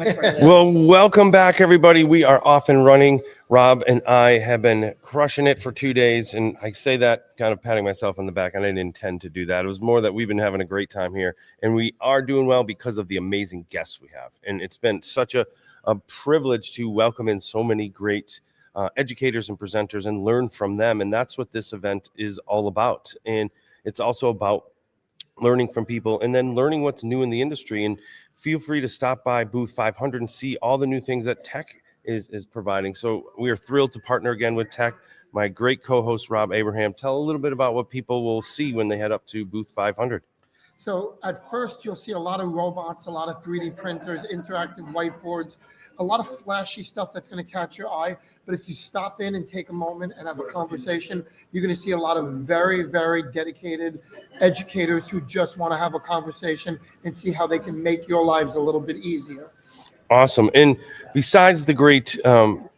much for it. Well, welcome back, everybody. We are off and running. Rob and I have been crushing it for 2 days, and I say that kind of patting myself on the back, and I didn't intend to do that. It was more that we've been having a great time here, and we are doing well because of the amazing guests we have. And it's been such a privilege to welcome in so many great educators and presenters and learn from them, and that's what this event is all about. And it's also about learning from people and then learning what's new in the industry. And feel free to stop by booth 500 and see all the new things that tech is providing. So we are thrilled to partner again with tech. My great co-host Rob Abraham, tell a little bit about what people will see when they head up to booth 500. So at first you'll see a lot of robots, a lot of 3D printers, interactive whiteboards, a lot of flashy stuff that's going to catch your eye. But if you stop in and take a moment and have a conversation, you're going to see a lot of very, very dedicated educators who just want to have a conversation and see how they can make your lives a little bit easier. Awesome. And besides the great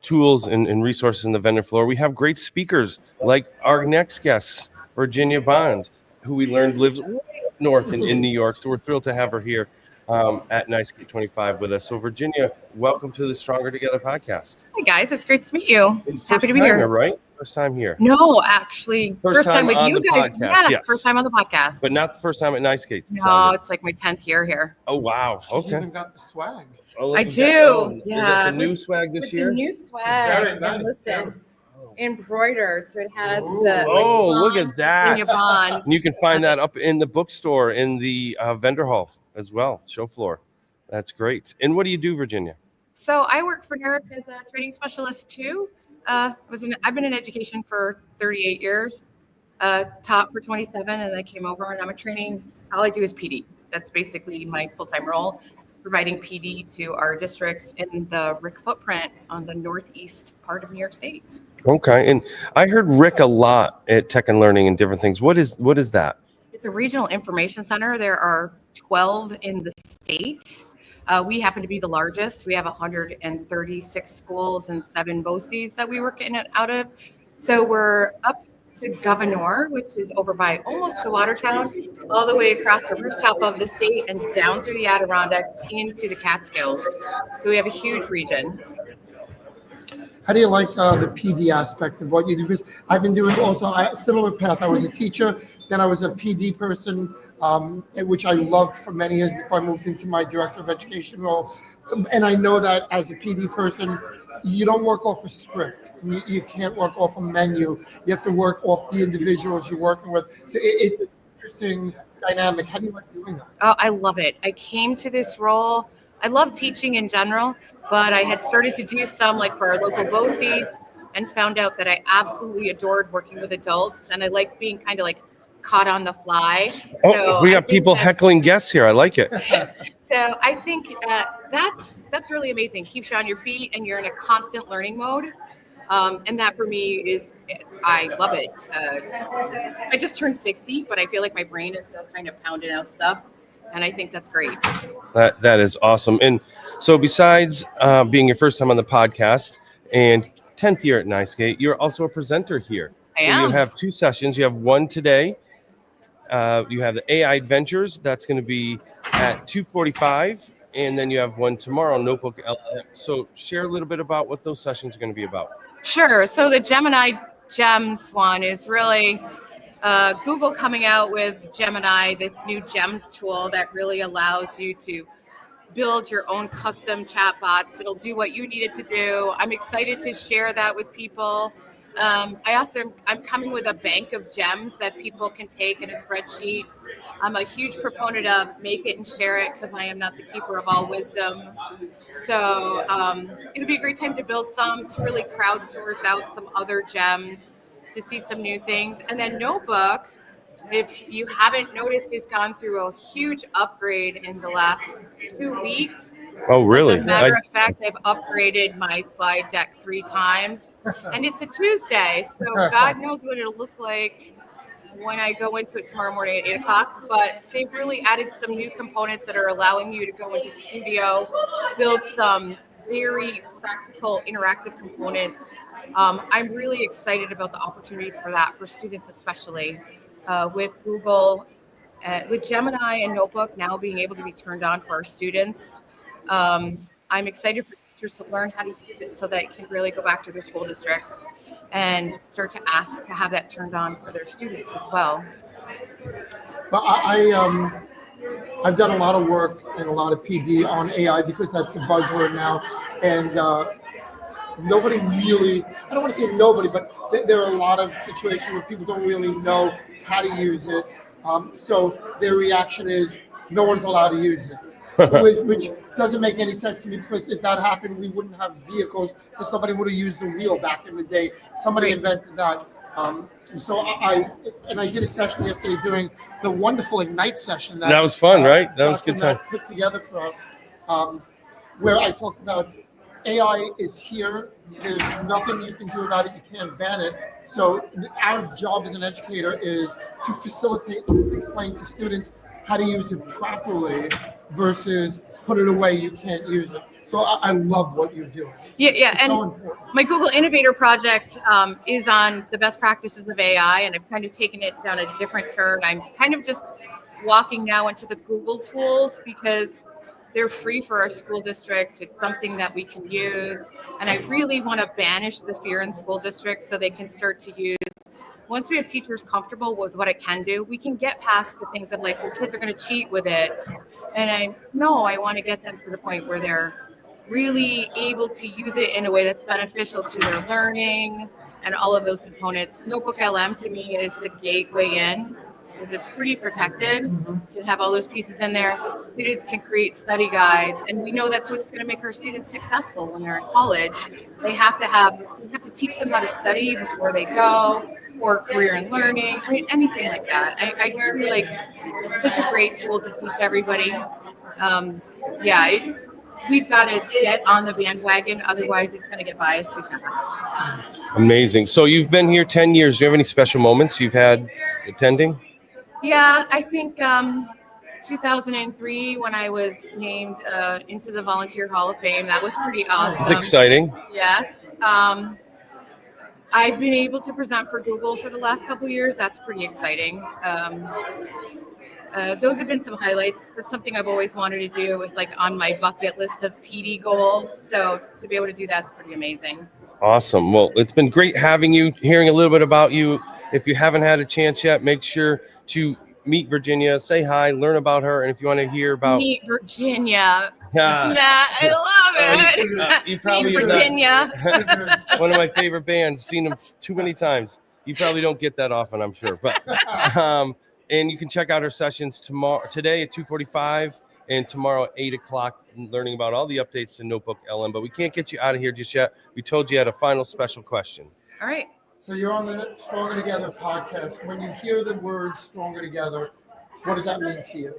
tools and resources in the vendor floor, we have great speakers like our next guest, Virginia Bond, who we learned lives north in New York. So we're thrilled to have her here at NICE 25 with us. So Virginia, welcome to the Stronger Together podcast. Hi guys, it's great to meet you. Happy to be here, here. Right? First time here. No, actually, first time with you guys. Podcast, Yes, first time on the podcast. But not the first time at NICE. No, it's like my 10th year here. Oh wow. She's Okay. even got the swag. Oh, I do. Yeah. The new swag this year. The new swag. Very And nice. listen, embroidered, so it has the. Oh, look at that. Virginia Bond. And you can find that up in the bookstore in the vendor hall as well, show floor. That's great. And what do you do, Virginia? So I work for NERIC as a training specialist too. I've been in education for 38 years, taught for 27, and then I came over and I'm a training. All I do is PD. That's basically my full-time role, providing PD to our districts in the RIC footprint on the northeast part of New York State. Okay, and I heard RIC a lot at Tech and Learning and different things. What is that? It's a regional information center. There are 12 in the state. We happen to be the largest. We have 136 schools and 7 BOCES that we work in and out of. So we're up to Governor, which is over by almost to Watertown, all the way across the rooftop of the state and down through the Adirondacks into the Catskills. So we have a huge region. How do you like the PD aspect of what you do? Because I've been doing also a similar path. I was a teacher, then I was a PD person, which I loved for many years before I moved into my director of education role. And I know that as a PD person, you don't work off a script. You can't work off a menu. You have to work off the individuals you're working with. So it's an interesting dynamic. How do you like doing that? Oh, I love it. I came to this role. I love teaching in general, but I had started to do some like for our local BOCES and found out that I absolutely adored working with adults, and I like being kind of like caught on the fly. Oh, so we got people heckling guests here. I like it. So I think that's really amazing. Keeps you on your feet, and you're in a constant learning mode. And that for me is I love it. I just turned 60, but I feel like my brain is still kind of pounding out stuff, and I think that's great. That is awesome. And so besides being your first time on the podcast and 10th year at NICE, you're also a presenter here. I am. You have 2 sessions. You have one today. You have the AI Adventures. That's going to be at 2:45. And then you have one tomorrow, Notebook LM. So share a little bit about what those sessions are going to be about. Sure. So the Gemini Gems one is really Google coming out with Gemini, this new Gems tool that really allows you to build your own custom chatbots. It'll do what you need it to do. I'm excited to share that with people. I'm coming with a bank of gems that people can take in a spreadsheet. I'm a huge proponent of make it and share it because I am not the keeper of all wisdom. So it'll be a great time to build some, to really crowdsource out some other gems, to see some new things. And then Notebook, if you haven't noticed, has gone through a huge upgrade in the last 2 weeks. Oh, really? As a matter of fact, I've upgraded my slide deck 3 times, and it's a Tuesday, so God knows what it'll look like when I go into it tomorrow morning at 8 o'clock. But they've really added some new components that are allowing you to go into Studio, build some very practical interactive components. I'm really excited about the opportunities for that, for students especially. With Google, with Gemini and Notebook now being able to be turned on for our students. I'm excited for teachers to learn how to use it so that it can really go back to their school districts and start to ask to have that turned on for their students as well. But I've done a lot of work and a lot of PD on AI because that's the buzzword now, and nobody really, I don't want to say nobody, but there are a lot of situations where people don't really know how to use it. So their reaction is no one's allowed to use it, which doesn't make any sense to me, because if that happened, we wouldn't have vehicles, because nobody would have used the wheel back in the day. Somebody invented that. So I did a session yesterday doing the wonderful Ignite session. That was fun, right? That was a good time. Put together for us, where I talked about AI is here. There's nothing you can do about it. You can't ban it. So our job as an educator is to facilitate and explain to students how to use it properly versus put it away, you can't use it. So I love what you're doing. It's and so my Google Innovator project is on the best practices of AI, and I've kind of taken it down a different turn. I'm kind of just walking now into the Google tools because they're free for our school districts. It's something that we can use, and I really want to banish the fear in school districts so they can start to use. Once we have teachers comfortable with what it can do, we can get past the things of like, well, kids are going to cheat with it. And I want to get them to the point where they're really able to use it in a way that's beneficial to their learning and all of those components. Notebook LM to me is the gateway in, because it's pretty protected. You can have all those pieces in there. Students can create study guides, and we know that's what's going to make our students successful when they're in college. We have to teach them how to study before they go, or career and learning. I mean, anything like that. I just feel like it's such a great tool to teach everybody. We've got to get on the bandwagon, otherwise it's going to get biased too fast. Amazing. So you've been here 10 years. Do you have any special moments you've had attending? Yeah, I think 2003 when I was named into the Volunteer Hall of Fame, that was pretty awesome. It's exciting. Yes. I've been able to present for Google for the last couple of years. That's pretty exciting. Those have been some highlights. That's something I've always wanted to do. It was like on my bucket list of PD goals. So to be able to do that's pretty amazing. Awesome. Well, it's been great having you, hearing a little bit about you. If you haven't had a chance yet, make sure to meet Virginia, say hi, learn about her. And if you want to hear about Meet Virginia. I love it. You probably Meet Virginia. One of my favorite bands, seen them too many times. You probably don't get that often, I'm sure. But and you can check out her sessions today at 2:45 and tomorrow at 8 o'clock, learning about all the updates to Notebook LM. But we can't get you out of here just yet. We told you had a final special question. All right. So you're on the Stronger Together podcast. When you hear the word Stronger Together, what does that mean to you?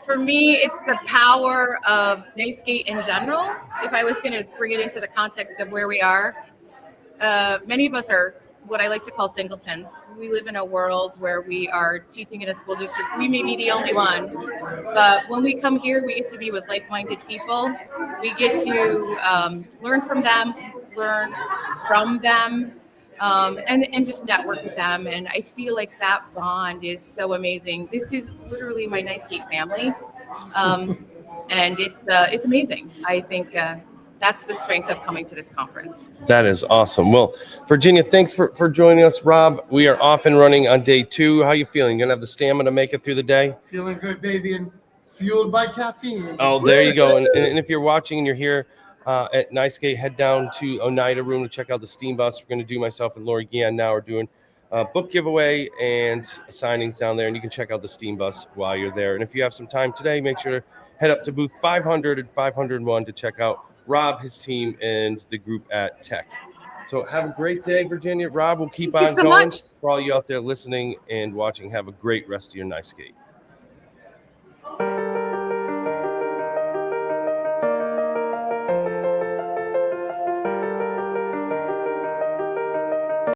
For me, it's the power of NYSCATE in general. If I was going to bring it into the context of where we are, many of us are what I like to call singletons. We live in a world where we are teaching in a school district. We may be the only one, but when we come here, we get to be with like-minded people. We get to learn from them, and just network with them. And I feel like that bond is so amazing. This is literally my NYSCATE family, and it's amazing. I think that's the strength of coming to this conference. That is awesome. Well, Virginia, thanks for joining us. Rob, we are off and running on day 2. How are you feeling? You gonna have the stamina to make it through the day? Feeling good, baby, and fueled by caffeine. Oh, there you go. And if you're watching and you're here at NYSCATE, head down to Oneida Room to check out the steam bus. We're going to do, myself and Lori Gian now are doing a book giveaway and signings down there, and you can check out the steam bus while you're there. And if you have some time today, make sure to head up to booth 500 and 501 to check out Rob, his team, and the group at Tech. So have a great day, Virginia. Rob will keep on going. For all you out there listening and watching, have a great rest of your NYSCATE.